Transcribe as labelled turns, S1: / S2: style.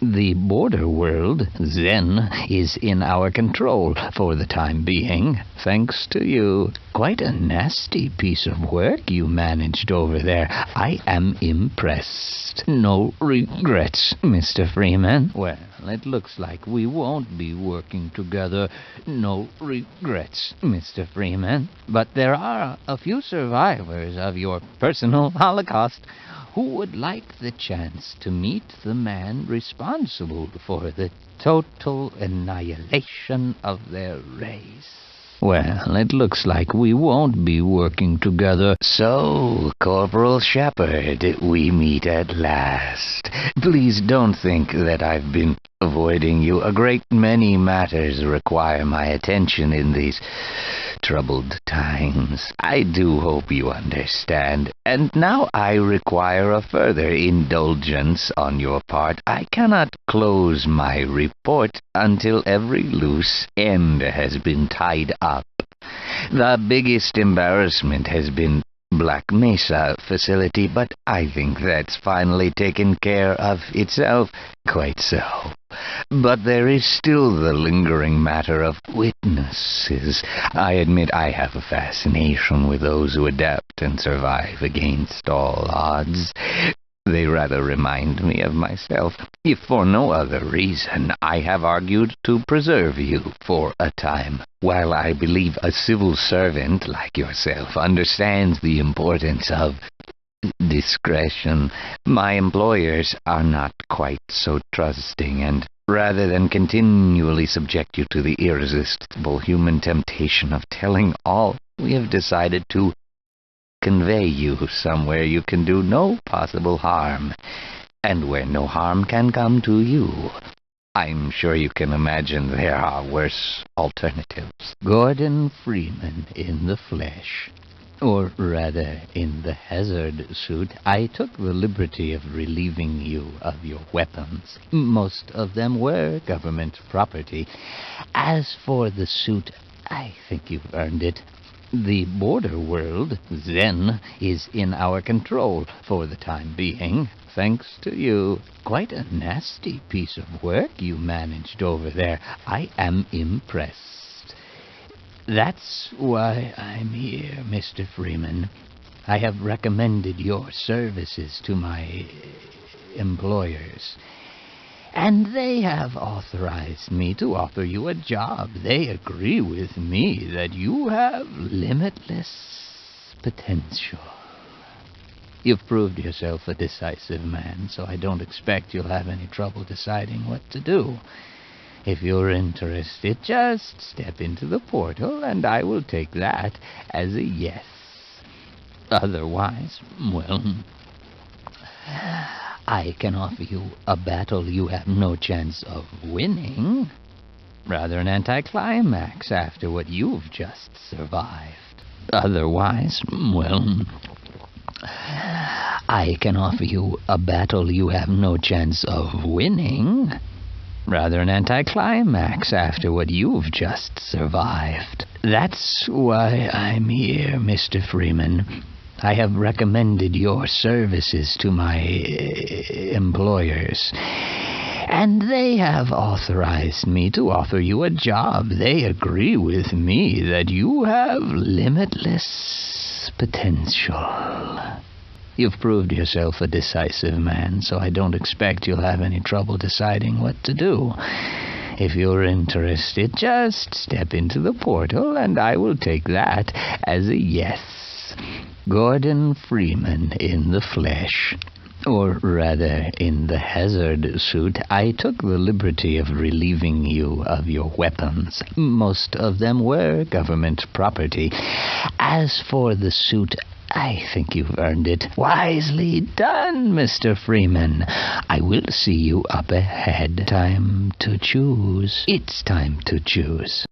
S1: The border world, Zen, is in our control for the time being, thanks to you. Quite a nasty piece of work you managed over there. I am impressed. No regrets, Mr. Freeman. Well, it looks like we won't be working together. No regrets, Mr. Freeman. But there are a few survivors of your personal Holocaust who would like the chance to meet the man responsible for the total annihilation of their race. Well, it looks like we won't be working together. So, Corporal Shepard, we meet at last. Please don't think that I've been avoiding you. A great many matters require my attention in these troubled times. I do hope you understand. And now I require a further indulgence on your part. I cannot close my report until every loose end has been tied up. The biggest embarrassment has been Black Mesa facility, but I think that's finally taken care of itself. Quite so. But there is still the lingering matter of witnesses. I admit I have a fascination with those who adapt and survive against all odds. They rather remind me of myself. If for no other reason, I have argued to preserve you for a time. While I believe a civil servant like yourself understands the importance of discretion, my employers are not quite so trusting, and rather than continually subject you to the irresistible human temptation of telling all, we have decided to convey you somewhere you can do no possible harm, and where no harm can come to you. I'm sure you can imagine there are worse alternatives. Gordon Freeman in the flesh, or rather in the hazard suit. I took the liberty of relieving you of your weapons. Most of them were government property. As for the suit, I think you've earned it. The border world, Zen, is in our control for the time being, thanks to you. Quite a nasty piece of work you managed over there. I am impressed. That's why I'm here, Mr. Freeman. I have recommended your services to my employers, and they have authorized me to offer you a job. They agree with me that you have limitless potential. You've proved yourself a decisive man, so I don't expect you'll have any trouble deciding what to do. If you're interested, just step into the portal, and I will take that as a yes. Otherwise, well, I can offer you a battle you have no chance of winning. Rather an anticlimax after what you've just survived. Otherwise, well, I can offer you a battle you have no chance of winning. Rather an anticlimax after what you've just survived. That's why I'm here, Mr. Freeman. I have recommended your services to my employers, and they have authorized me to offer you a job. They agree with me that you have limitless potential. You've proved yourself a decisive man, so I don't expect you'll have any trouble deciding what to do. If you're interested, just step into the portal, and I will take that as a yes. Gordon Freeman in the flesh, or rather in the hazard suit. I took the liberty of relieving you of your weapons. Most of them were government property. As for the suit, I think you've earned it. Wisely done, Mr. Freeman. I will see you up ahead. Time to choose. It's time to choose.